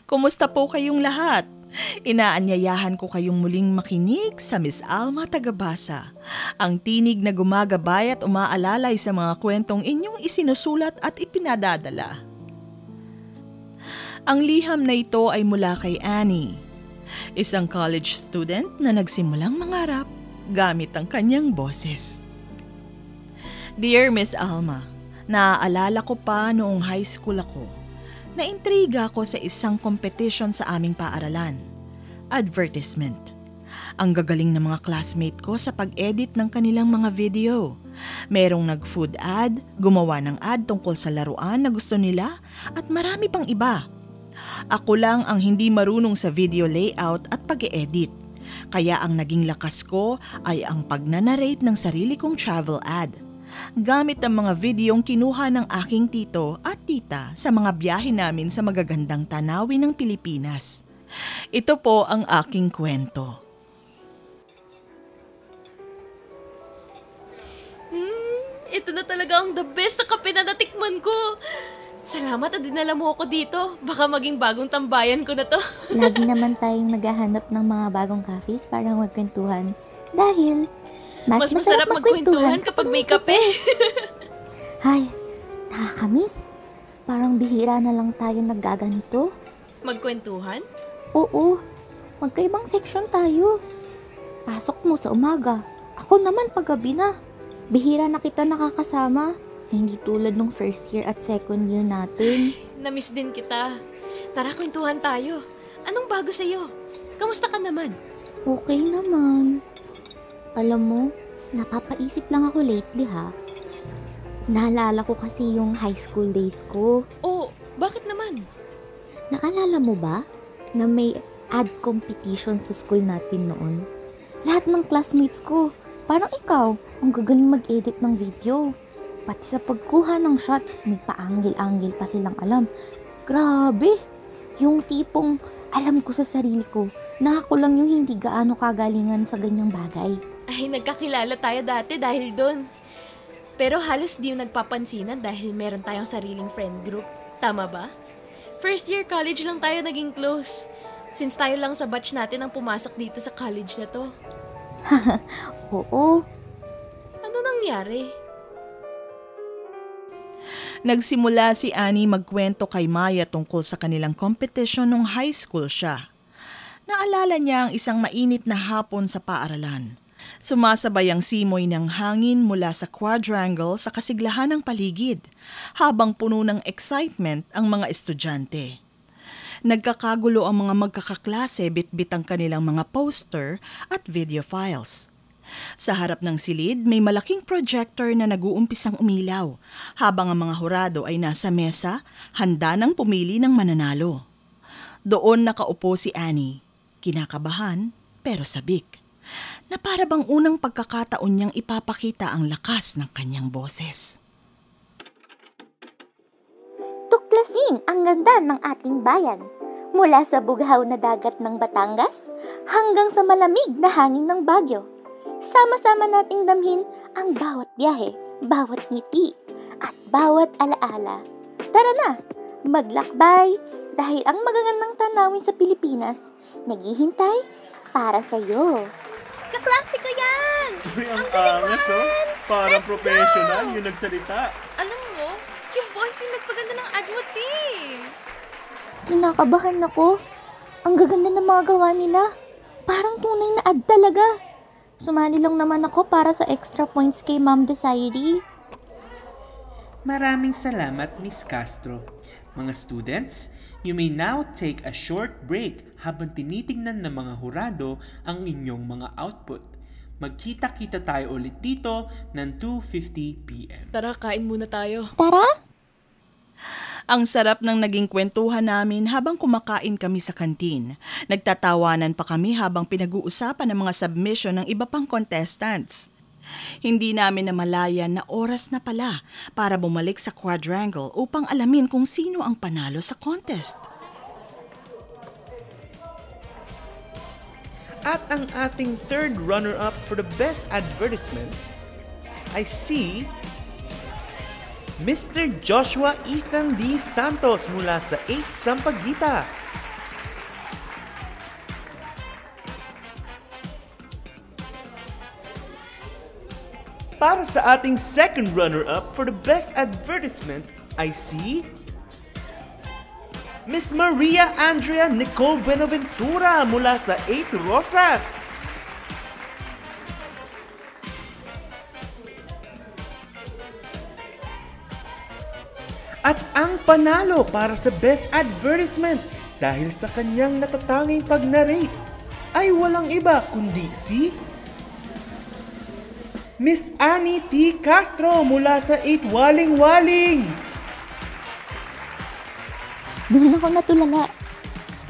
Kumusta po kayong lahat? Inaanyayahan ko kayong muling makinig sa Miss Alma Tagabasa, ang tinig na gumagabay at umaalalay sa mga kwentong inyong isinusulat at ipinadadala. Ang liham na ito ay mula kay Annie, isang college student na nagsimulang mangarap gamit ang kanyang boses. Dear Miss Alma, naaalala ko pa noong high school ako. Naintriga ako sa isang competition sa aming paaralan. Advertisement. Ang gagaling ng mga classmate ko sa pag-edit ng kanilang mga video. Merong nag-food ad, gumawa ng ad tungkol sa laruan na gusto nila at marami pang iba. Ako lang ang hindi marunong sa video layout at pag-edit. Kaya ang naging lakas ko ay ang pagnanarrate ng sarili kong travel ad. Gamit ang mga videong kinuha ng aking tito at tita sa mga biyahe namin sa magagandang tanawin ng Pilipinas. Ito po ang aking kwento. Ito na talaga ang the best na kape na natikman ko. Salamat at dinala mo ako dito. Baka maging bagong tambayan ko na to. Lagi naman tayong naghahanap ng mga bagong cafes para magkwentuhan. Dahil mas masarap magkwentuhan kapag may kape. Ay, nakakamiss. Parang bihira na lang tayo naggaganito. Magkwentuhan? Oo, magkaibang section tayo. Pasok mo sa umaga. Ako naman paggabi na. Bihira na kita nakakasama. Hindi tulad nung first year at second year natin. Namiss din kita. Tara, kwentuhan tayo. Anong bago sa'yo? Kamusta ka naman? Okay naman. Alam mo, napapaisip lang ako lately ha. Naalala ko kasi yung high school days ko. Oh, bakit naman? Naalala mo ba na may ad competition sa school natin noon? Lahat ng classmates ko, parang ikaw, ang gagaling mag-edit ng video. Pati sa pagkuha ng shots, may paanggil-anggil pa silang alam. Grabe! Yung tipong alam ko sa sarili ko na ako lang yung hindi gaano kagalingan sa ganyang bagay. Ay, nagkakilala tayo dati dahil doon. Pero halos di yung nagpapansinan dahil meron tayong sariling friend group. Tama ba? First year college lang tayo naging close. Since tayo lang sa batch natin ang pumasok dito sa college na to. Oo. Ano nangyari? Nagsimula si Annie magkwento kay Maya tungkol sa kanilang competition nung high school siya. Naalala niya ang isang mainit na hapon sa paaralan. Sumasabay ang simoy ng hangin mula sa quadrangle sa kasiglahan ng paligid, habang puno ng excitement ang mga estudyante. Nagkakagulo ang mga magkakaklase bitbit ang kanilang mga poster at video files. Sa harap ng silid, may malaking projector na nag-uumpisang umilaw, habang ang mga hurado ay nasa mesa, handa nang pumili ng mananalo. Doon nakaupo si Annie, kinakabahan pero sabik, na para bang unang pagkakataon niyang ipapakita ang lakas ng kanyang boses. Tuklasin ang ganda ng ating bayan. Mula sa bughaw na dagat ng Batangas hanggang sa malamig na hangin ng Baguio. Sama-sama nating damhin ang bawat biyahe, bawat ngiti, at bawat alaala. Tara na, maglakbay dahil ang magagandang tanawin sa Pilipinas naghihintay para sa'yo. Kaklase ko yan! Uy, ang angas oh! Parang professional yung nagsalita. Alam mo, yung boys yung nagpaganda ng ad mo, Kinakabahan ako. Ang gaganda ng mga gawa nila. Parang tunay na ad talaga. Sumali lang naman ako para sa extra points kay Ma'am Desiree. Maraming salamat, Miss Castro. Mga students, you may now take a short break habang tinitingnan ng mga hurado ang inyong mga output. Magkita-kita tayo ulit dito ng 2:50 p.m. Tara, kain muna tayo. Tara? Ang sarap ng naging kwentuhan namin habang kumakain kami sa kantin. Nagtatawanan pa kami habang pinag-uusapan ang mga submission ng iba pang contestants. Hindi namin namalayan na oras na pala para bumalik sa quadrangle upang alamin kung sino ang panalo sa contest. At ang ating third runner-up for the best advertisement, I see Mr. Joshua Ethan D. Santos mula sa 8 Sampaguita. para sa ating second runner-up for the best advertisement ay si Miss Maria Andrea Nicole Buenaventura mula sa 8 Rosas. At ang panalo para sa best advertisement dahil sa kanyang natatanging pag-narrate ay walang iba kundi si Miss Annie T. Castro mula sa 8 Waling-Waling. Doon ako natulala.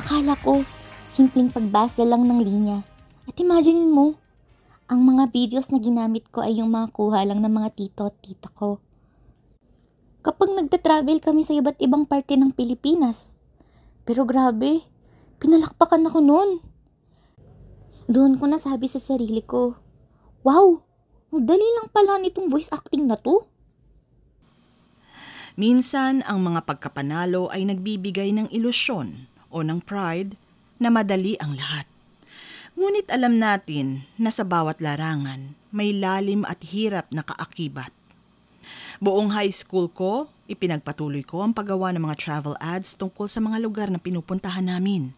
Akala ko, simpleng pagbasa lang ng linya. At imaginein mo, ang mga videos na ginamit ko ay yung mga kuha lang ng mga tito at tita ko. Kapag nagta-travel kami sa iba't ibang parte ng Pilipinas. Pero grabe, pinalakpakan ako noon. Doon ko nasabi sa sarili ko, wow, ang dali lang pala nitong voice acting na to. Minsan, ang mga pagkapanalo ay nagbibigay ng ilusyon o ng pride na madali ang lahat. Ngunit alam natin na sa bawat larangan, may lalim at hirap na kaakibat. Buong high school ko, ipinagpatuloy ko ang paggawa ng mga travel ads tungkol sa mga lugar na pinupuntahan namin.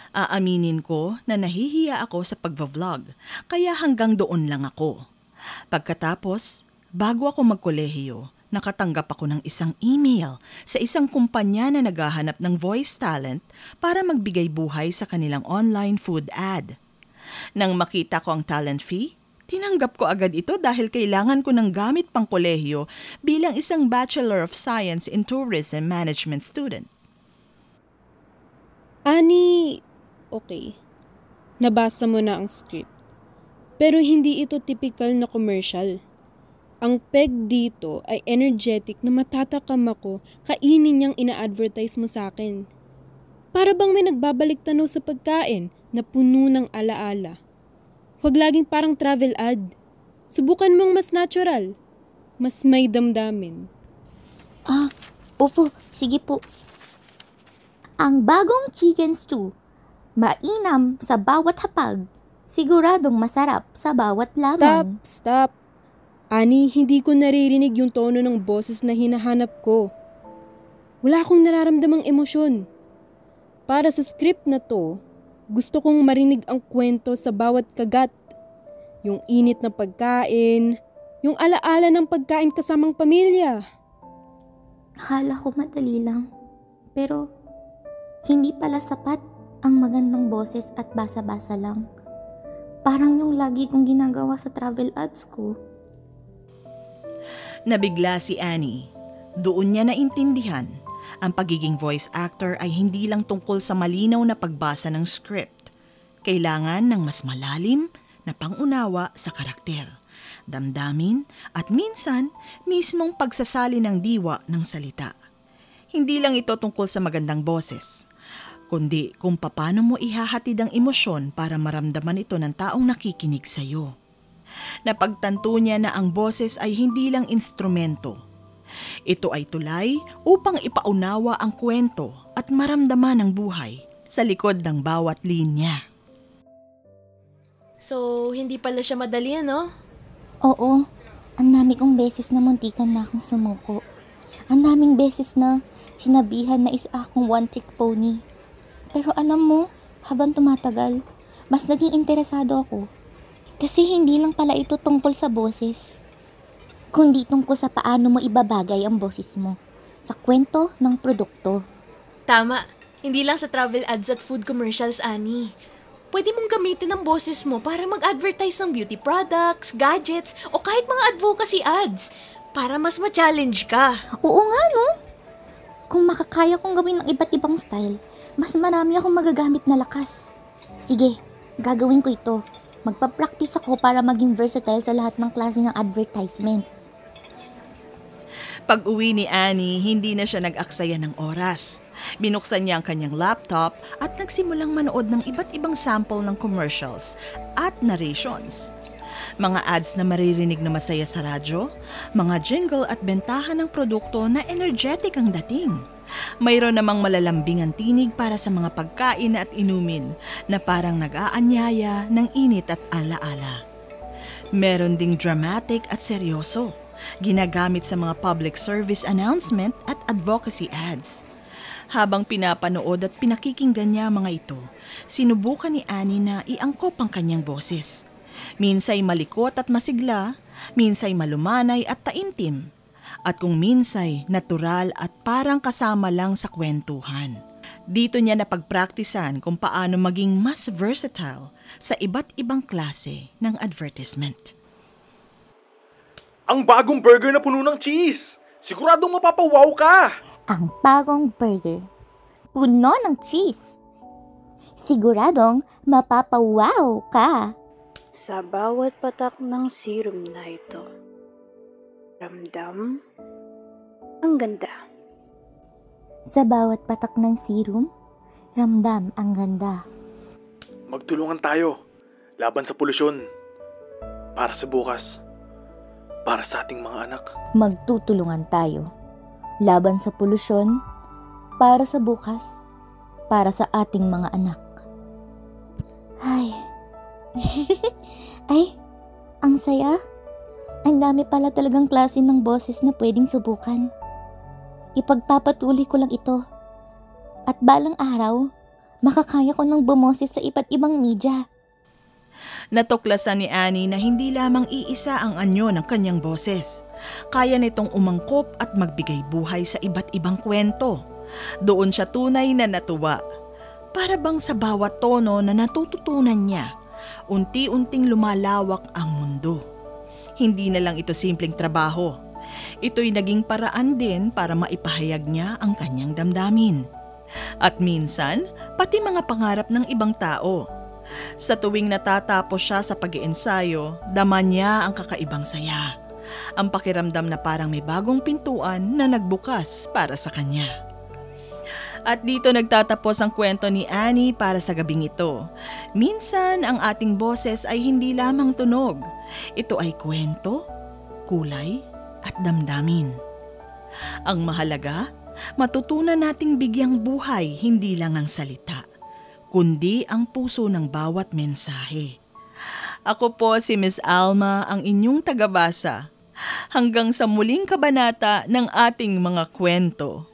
Aaminin ko na nahihiya ako sa pagva-vlog, kaya hanggang doon lang ako. Pagkatapos, bago ako magkolehiyo, nakatanggap ako ng isang email sa isang kumpanya na naghahanap ng voice talent para magbigay buhay sa kanilang online food ad. Nang makita ko ang talent fee, tinanggap ko agad ito dahil kailangan ko ng gamit pang kolehiyo bilang isang Bachelor of Science in Tourism Management student. Ani, okay. Nabasa mo na ang script. Pero hindi ito typical na commercial. Ang peg dito ay energetic na matatakam ako kainin niyang ina-advertise mo sa akin. Para bang may nagbabalik tanaw sa pagkain na puno ng alaala. Huwag laging parang travel ad. Subukan mong mas natural. Mas may damdamin. Opo, sige po. Ang bagong chicken stew. Mainam sa bawat hapag. Siguradong masarap sa bawat laman. Stop! Ani, hindi ko naririnig yung tono ng boses na hinahanap ko. Wala akong nararamdamang emosyon. Para sa script na to, gusto kong marinig ang kwento sa bawat kagat. Yung init na pagkain, yung alaala ng pagkain kasamang pamilya. Akala ko madali lang. Pero, hindi pala sapat ang magandang boses at basa-basa lang. Parang yung lagi kong ginagawa sa travel ads ko. Nabigla si Annie. Doon niya naintindihan. Ang pagiging voice actor ay hindi lang tungkol sa malinaw na pagbasa ng script. Kailangan ng mas malalim na pangunawa sa karakter, damdamin at minsan mismong pagsasali ng diwa ng salita. Hindi lang ito tungkol sa magandang boses, kundi kung paano mo ihahatid ang emosyon para maramdaman ito ng taong nakikinig sa iyo. Napagtanto niya na ang boses ay hindi lang instrumento. Ito ay tulay upang ipaunawa ang kwento at maramdaman ang buhay sa likod ng bawat linya. So, hindi pala siya madali, no? Oo, ang dami kong beses na muntikan na akong sumuko. Ang daming beses na sinabihan na isa akong one-trick pony. Pero alam mo, habang tumatagal, mas naging interesado ako. Kasi hindi lang pala ito tungkol sa boses, kundi tungkol sa paano mo ibabagay ang boses mo sa kwento ng produkto. Tama. Hindi lang sa travel ads at food commercials, Annie. Pwede mong gamitin ang boses mo para mag-advertise ng beauty products, gadgets, o kahit mga advocacy ads para mas ma-challenge ka. Oo nga, no? Kung makakaya kong gawin ng iba't ibang style, mas marami akong magagamit na lakas. Sige, gagawin ko ito. Magpa-practice ako para maging versatile sa lahat ng klase ng advertisement. Pag-uwi ni Annie, hindi na siya nag-aksaya ng oras. Binuksan niya ang kanyang laptop at nagsimulang manood ng iba't ibang sample ng commercials at narrations. Mga ads na maririnig na masaya sa radyo, mga jingle at bentahan ng produkto na energetic ang dating. Mayroon namang malalambingang tinig para sa mga pagkain at inumin na parang nag-aanyaya ng init at alaala. Meron ding dramatic at seryoso, ginagamit sa mga public service announcement at advocacy ads. Habang pinapanood at pinakikinggan niya mga ito, sinubukan ni Annie na iangkop ang kanyang boses. Minsay malikot at masigla, minsay malumanay at taimtim, at kung minsay natural at parang kasama lang sa kwentuhan. Dito niya napagpraktisan kung paano maging mas versatile sa iba't ibang klase ng advertisement. Ang bagong burger na puno ng cheese! Siguradong mapapawaw ka! Ang bagong burger, puno ng cheese. Siguradong mapapawaw ka. Sa bawat patak ng serum na ito, ramdam ang ganda. Sa bawat patak ng serum, ramdam ang ganda. Magtulungan tayo laban sa polusyon. Para sa bukas. Para sa ating mga anak. Magtutulungan tayo laban sa polusyon, para sa bukas, para sa ating mga anak. Ay. Ay, ang saya. Ang dami pala talagang klase ng boses na pwedeng subukan. Ipagpapatuloy ko lang ito. At balang araw, makakaya ko ng bumoses sa iba't ibang media. Natuklasan ni Annie na hindi lamang iisa ang anyo ng kanyang boses. Kaya nitong umangkop at magbigay buhay sa iba't ibang kwento. Doon siya tunay na natuwa. Para bang sa bawat tono na natututunan niya, unti-unting lumalawak ang mundo. Hindi na lang ito simpleng trabaho. Ito'y naging paraan din para maipahayag niya ang kanyang damdamin. At minsan, pati mga pangarap ng ibang tao. Sa tuwing natatapos siya sa pag-iensayo, dama niya ang kakaibang saya. Ang pakiramdam na parang may bagong pintuan na nagbukas para sa kanya. At dito nagtatapos ang kwento ni Annie para sa gabing ito. Minsan ang ating boses ay hindi lamang tunog. Ito ay kwento, kulay at damdamin. Ang mahalaga, matutunan nating bigyang buhay hindi lang ang salita, kundi ang puso ng bawat mensahe. Ako po si Miss Alma, ang inyong tagabasa. Hanggang sa muling kabanata ng ating mga kwento.